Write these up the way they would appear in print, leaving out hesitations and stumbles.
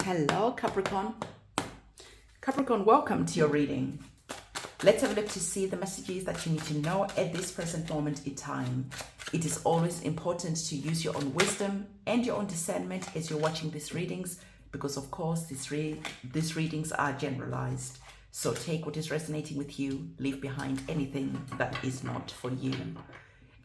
Hello, Capricorn. Capricorn, welcome to your reading. Let's have a look to see the messages that you need to know at this present moment in time. It is always important to use your own wisdom and your own discernment as you're watching these readings, because of course these readings are generalized. So take what is resonating with you, leave behind anything that is not for you.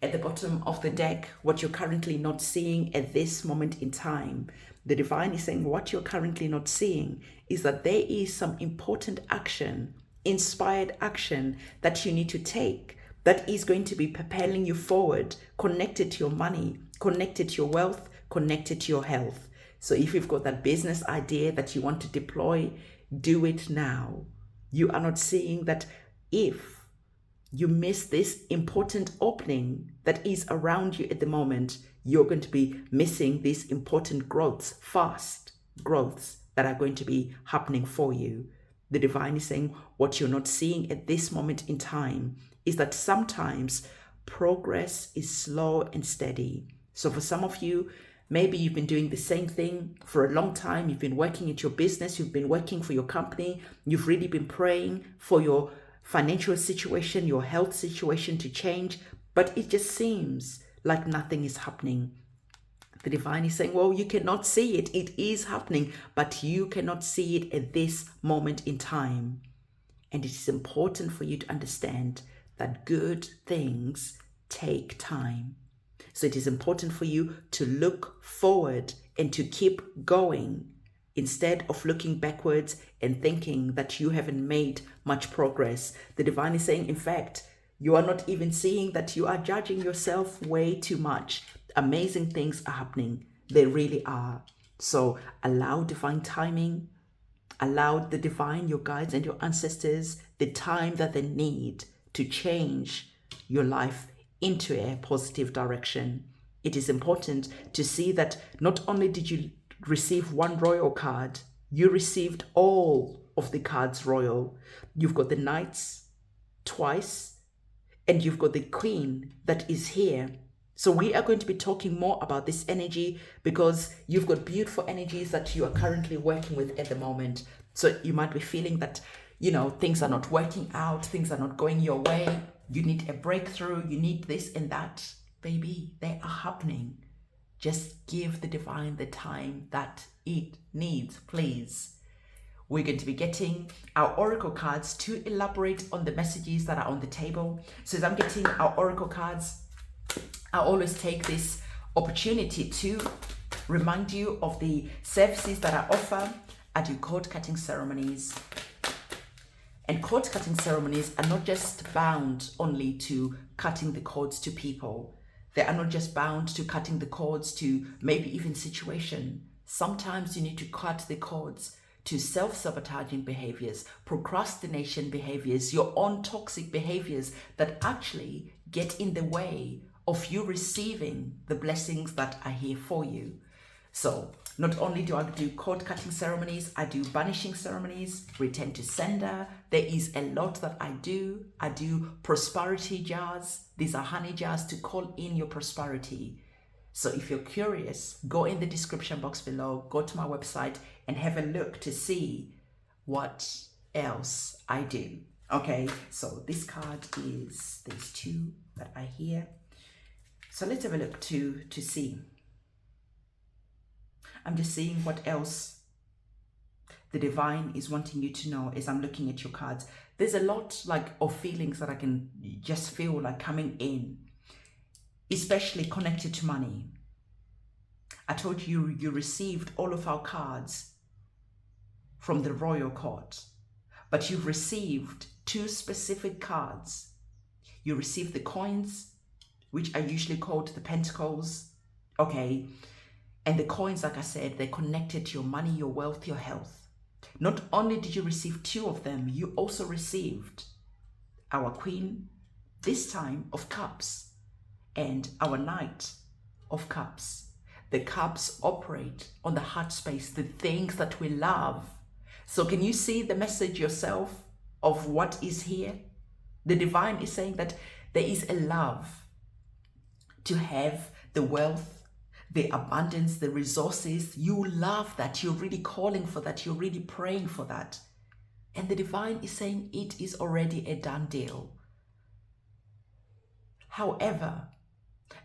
At the bottom of the deck, what you're currently not seeing at this moment in time, the divine is saying what you're currently not seeing is that there is some important action, inspired action that you need to take that is going to be propelling you forward, connected to your money, connected to your wealth, connected to your health. So if you've got that business idea that you want to deploy, do it now. You are not seeing that if you miss this important opening that is around you at the moment, you're going to be missing these important growths, fast growths that are going to be happening for you. The divine is saying what you're not seeing at this moment in time is that sometimes progress is slow and steady. So for some of you, maybe you've been doing the same thing for a long time. You've been working at your business. You've been working for your company. You've really been praying for your financial situation, your health situation to change, but it just seems like nothing is happening. The divine is saying, well, you cannot see it. It is happening, but you cannot see it at this moment in time. And it is important for you to understand that good things take time. So it is important for you to look forward and to keep going instead of looking backwards and thinking that you haven't made much progress. The divine is saying, in fact, you are not even seeing that you are judging yourself way too much. Amazing things are happening. They really are. So allow divine timing. Allow the divine, your guides and your ancestors, the time that they need to change your life into a positive direction. It is important to see that not only did you receive one royal card, you received all of the cards royal. You've got the knights twice, and you've got the queen that is here. So we are going to be talking more about this energy because you've got beautiful energies that you are currently working with at the moment. So you might be feeling that, things are not working out, things are not going your way. You need a breakthrough, you need this and that. Baby, they are happening. Just give the divine the time that it needs, please. We're going to be getting our oracle cards to elaborate on the messages that are on the table. So as I'm getting our oracle cards, I always take this opportunity to remind you of the services that I offer. I do cord cutting ceremonies. And cord cutting ceremonies are not just bound only to cutting the cords to people. They are not just bound to cutting the cords to maybe even situation. Sometimes you need to cut the cords to self-sabotaging behaviors, procrastination behaviors, your own toxic behaviors that actually get in the way of you receiving the blessings that are here for you. So not only do I do cord cutting ceremonies, I do banishing ceremonies, return to sender. There is a lot that I do. I do prosperity jars. These are honey jars to call in your prosperity. So if you're curious, go in the description box below, go to my website and have a look to see what else I do. Okay, so this card is, there's two that are here. So let's have a look to see. I'm just seeing what else the divine is wanting you to know as I'm looking at your cards. There's a lot of feelings that I can just feel like coming in, especially connected to money. I told you, you received all of our cards from the royal court, but you've received two specific cards. You received the coins, which are usually called the pentacles, okay? And the coins, like I said, they're connected to your money, your wealth, your health. Not only did you receive two of them, you also received our Queen, this time of Cups, and our Knight of Cups. The cups operate on the heart space, the things that we love. So can you see the message yourself of what is here? The divine is saying that there is a love to have the wealth, the abundance, the resources. You love that. You're really calling for that. You're really praying for that. And the divine is saying it is already a done deal. However,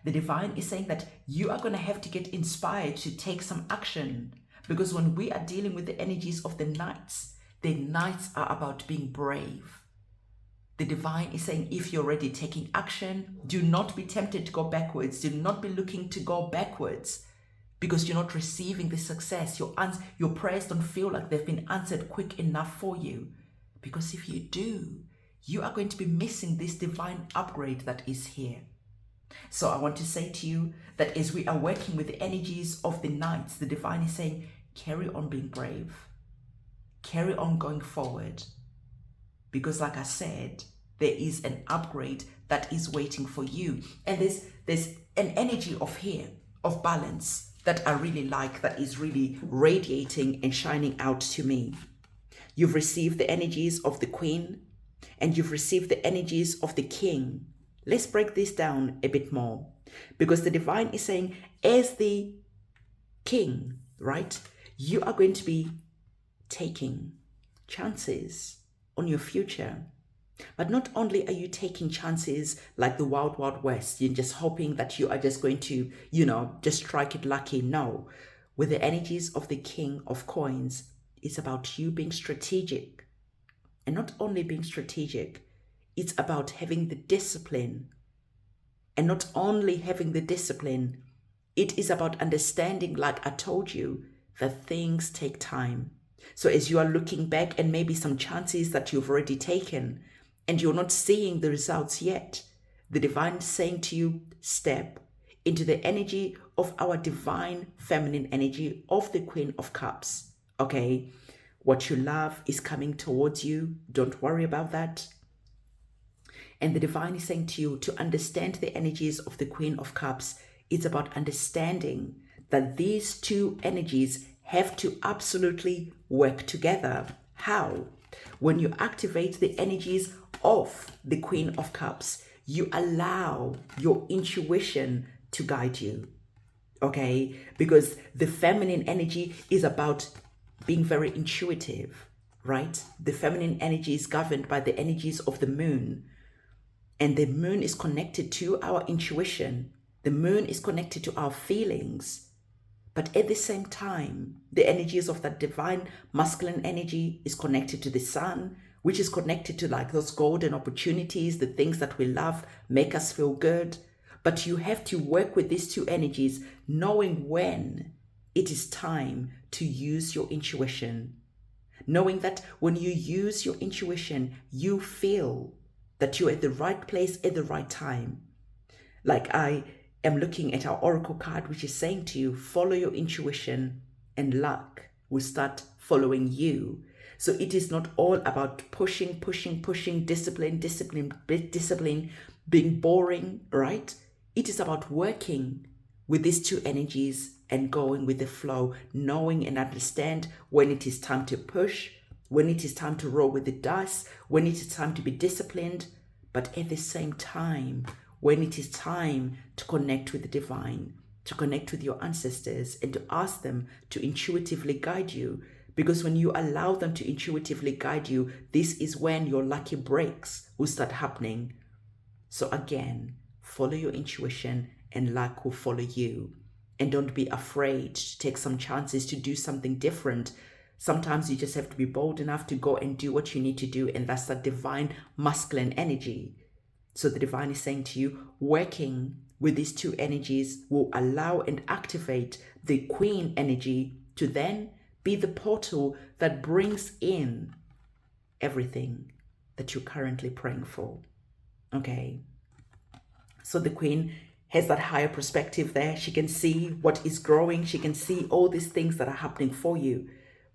the divine is saying that you are going to have to get inspired to take some action, because when we are dealing with the energies of the nights are about being brave. The divine is saying if you're already taking action, do not be tempted to go backwards. Do not be looking to go backwards because you're not receiving the success. Your prayers don't feel like they've been answered quick enough for you. Because if you do, you are going to be missing this divine upgrade that is here. So I want to say to you that as we are working with the energies of the nights, the divine is saying, carry on being brave. Carry on going forward. Because like I said, there is an upgrade that is waiting for you. And there's an energy of here, of balance, that I really like, that is really radiating and shining out to me. You've received the energies of the Queen, and you've received the energies of the King. Let's break this down a bit more, because the divine is saying, as the King, right, you are going to be taking chances on your future. But not only are you taking chances like the wild, wild west, you're just hoping that you are just going to, just strike it lucky. No, with the energies of the King of Coins, it's about you being strategic. And not only being strategic, it's about having the discipline. And not only having the discipline, it is about understanding, like I told you, that things take time. So as you are looking back and maybe some chances that you've already taken and you're not seeing the results yet, the divine is saying to you, step into the energy of our divine feminine energy of the Queen of Cups. Okay, what you love is coming towards you. Don't worry about that. And the divine is saying to you to understand the energies of the Queen of Cups. It's about understanding that these two energies have to absolutely work together. How? When you activate the energies of the Queen of Cups, you allow your intuition to guide you. Okay? Because the feminine energy is about being very intuitive, right? The feminine energy is governed by the energies of the moon. And the moon is connected to our intuition. The moon is connected to our feelings. But at the same time, the energies of that divine masculine energy is connected to the sun, which is connected to like those golden opportunities, the things that we love, make us feel good. But you have to work with these two energies, knowing when it is time to use your intuition. Knowing that when you use your intuition, you feel that you're at the right place at the right time. Like I am looking at our oracle card, which is saying to you, follow your intuition and luck will start following you. So it is not all about pushing, discipline, being boring, right? It is about working with these two energies and going with the flow, knowing and understand when it is time to push, when it is time to roll with the dice, when it is time to be disciplined, but at the same time, when it is time to connect with the divine, to connect with your ancestors and to ask them to intuitively guide you. Because when you allow them to intuitively guide you, this is when your lucky breaks will start happening. So again, follow your intuition and luck will follow you. And don't be afraid to take some chances to do something different. Sometimes you just have to be bold enough to go and do what you need to do. And that's that divine masculine energy. So the divine is saying to you, working with these two energies will allow and activate the Queen energy to then be the portal that brings in everything that you're currently praying for. Okay. So the Queen has that higher perspective there. She can see what is growing. She can see all these things that are happening for you.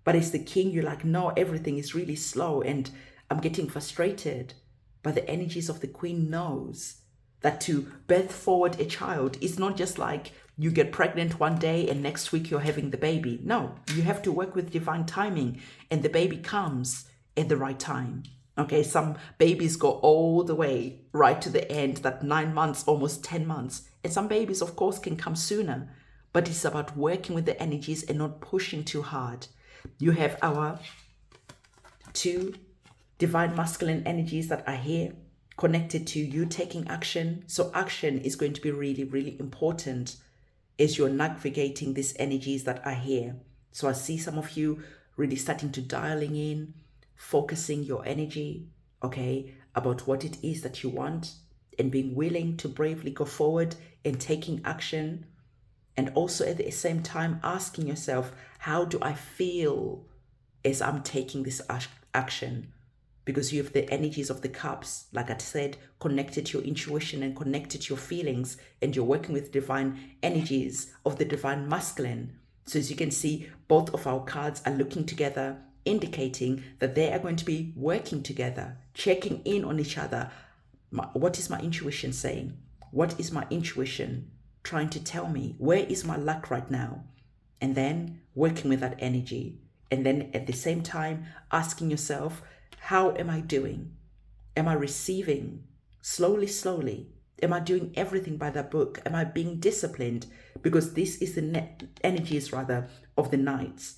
But as the King, you're like, no, everything is really slow and I'm getting frustrated. But the energies of the Queen knows that to birth forward a child is not just like you get pregnant one day and next week you're having the baby. No, you have to work with divine timing and the baby comes at the right time. Okay, some babies go all the way right to the end, that 9 months, almost 10 months. And some babies, of course, can come sooner. but it's about working with the energies and not pushing too hard. You have our 2 divine masculine energies that are here connected to you taking action. So action is going to be really, really important as you're navigating these energies that are here. So I see some of you really starting to dialing in, focusing your energy, okay, about what it is that you want, and being willing to bravely go forward and taking action. And also at the same time asking yourself, how do I feel as I'm taking this action? Because you have the energies of the cups, like I said, connected to your intuition and connected to your feelings, and you're working with divine energies of the divine masculine. So as you can see, both of our cards are looking together, indicating that they are going to be working together, checking in on each other. What is my intuition saying? What is my intuition trying to tell me? Where is my luck right now? And then working with that energy. And then at the same time, asking yourself, how am I doing? Am I receiving slowly, slowly? Am I doing everything by the book? Am I being disciplined? Because this is the energies rather of the knights.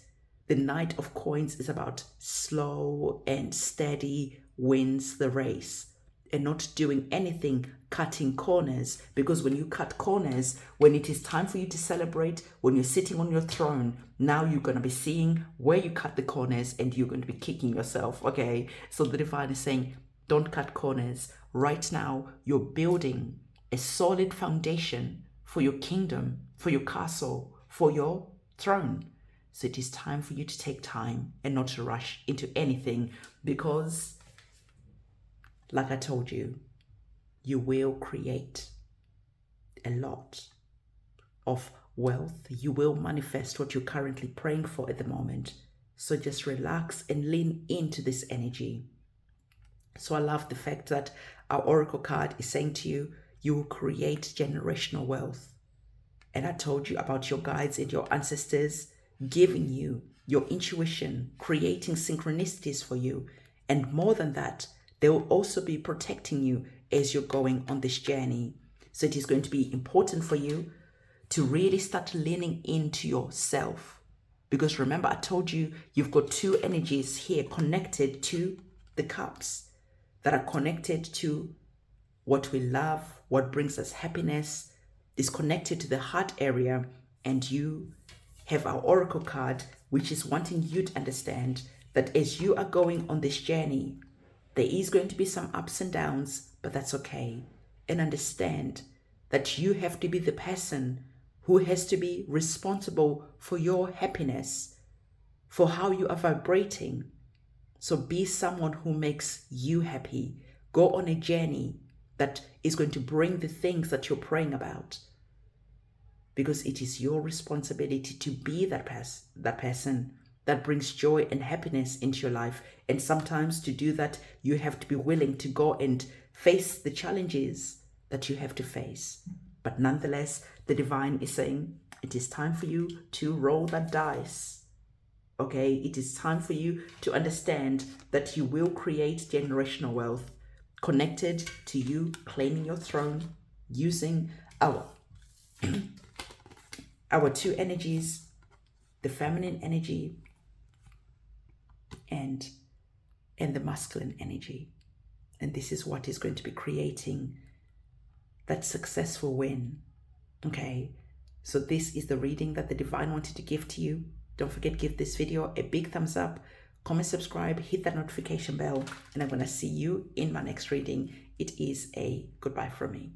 The Knight of Coins is about slow and steady wins the race, and not doing anything cutting corners. Because when you cut corners, when it is time for you to celebrate, when you're sitting on your throne, now you're going to be seeing where you cut the corners and you're going to be kicking yourself, okay? So the divine is saying, don't cut corners. Right now, you're building a solid foundation for your kingdom, for your castle, for your throne. So it is time for you to take time and not to rush into anything, because like I told you, you will create a lot of wealth. You will manifest what you're currently praying for at the moment. So just relax and lean into this energy. So I love the fact that our oracle card is saying to you, you will create generational wealth. And I told you about your guides and your ancestors giving you your intuition, creating synchronicities for you. And more than that, they will also be protecting you as you're going on this journey. So it is going to be important for you to really start leaning into yourself. Because remember, I told you, you've got 2 energies here connected to the cups that are connected to what we love, what brings us happiness, is connected to the heart area. And you have our oracle card, which is wanting you to understand that as you are going on this journey, there is going to be some ups and downs, but that's okay. And understand that you have to be the person who has to be responsible for your happiness, for how you are vibrating. So be someone who makes you happy. Go on a journey that is going to bring the things that you're praying about. Because it is your responsibility to be that person that brings joy and happiness into your life. And sometimes to do that, you have to be willing to go and face the challenges that you have to face. But nonetheless, the divine is saying, it is time for you to roll that dice. Okay, it is time for you to understand that you will create generational wealth connected to you claiming your throne using our 2 energies, the feminine energy and the masculine energy. And this is what is going to be creating that successful win. Okay, so this is the reading that the divine wanted to give to you. Don't forget, give this video a big thumbs up, comment, subscribe, hit that notification bell, and I'm going to see you in my next reading. It is a goodbye from me.